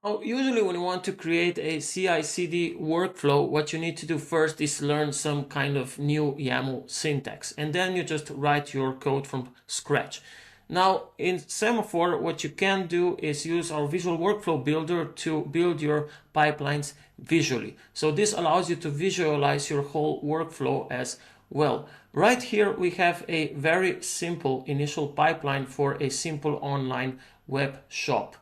Oh, usually when you want to create a CI/CD workflow, what you need to do first is learn some kind of new YAML syntax, and then you just write your code from scratch. Now, in Semaphore, what you can do is use our visual workflow builder to build your pipelines visually. So this allows you to visualize your whole workflow as well. Right here, we have a very simple initial pipeline for a simple online web shop.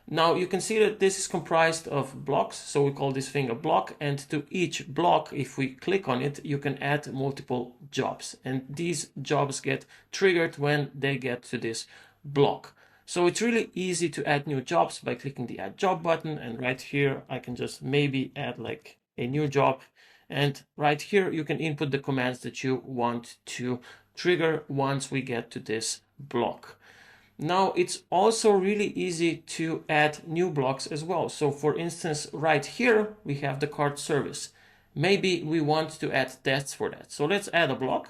Now you can see that this is comprised of blocks, so we call this thing a block, and to each block, if we click on it, you can add multiple jobs, and these jobs get triggered when they get to this block. So it's really easy to add new jobs by clicking the add job button, and right here I can just maybe add like a new job, and right here you can input the commands that you want to trigger once we get to this block. Now it's also really easy to add new blocks as well. So for instance, right here we have the cart service. Maybe we want to add tests for that. So let's add a block.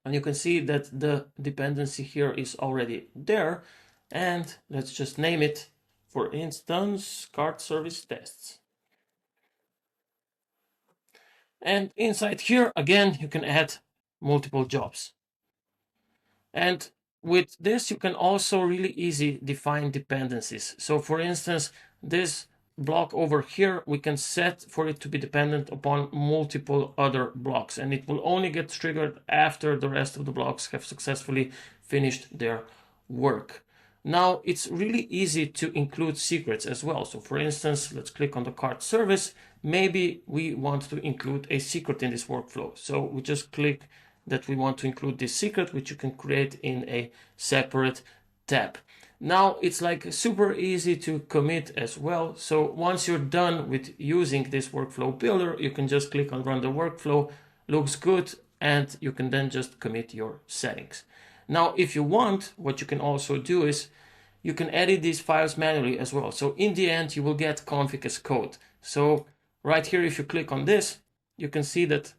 And you can see that the dependency here is already there. And let's just name it, for instance, cart service tests. And inside here, again, you can add multiple jobs. And with this, you can also really easy define dependencies. So for instance, this block over here, we can set for it to be dependent upon multiple other blocks, and it will only get triggered after the rest of the blocks have successfully finished their work. Now it's really easy to include secrets as well. So for instance, let's click on the cart service. Maybe we want to include a secret in this workflow. So we just click that we want to include this secret, which you can create in a separate tab. Now it's like super easy to commit as well. So once you're done with using this workflow builder, you can just click on run the workflow, looks good, and you can then just commit your settings. Now, if you want, what you can also do is you can edit these files manually as well. So in the end, you will get config as code. So right here, if you click on this, you can see that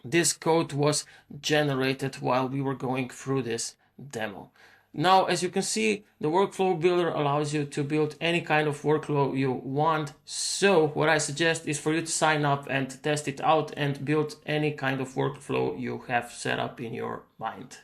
this code was generated while we were going through this demo. Now, as you can see, the workflow builder allows you to build any kind of workflow you want. So what I suggest is for you to sign up and test it out and build any kind of workflow you have set up in your mind.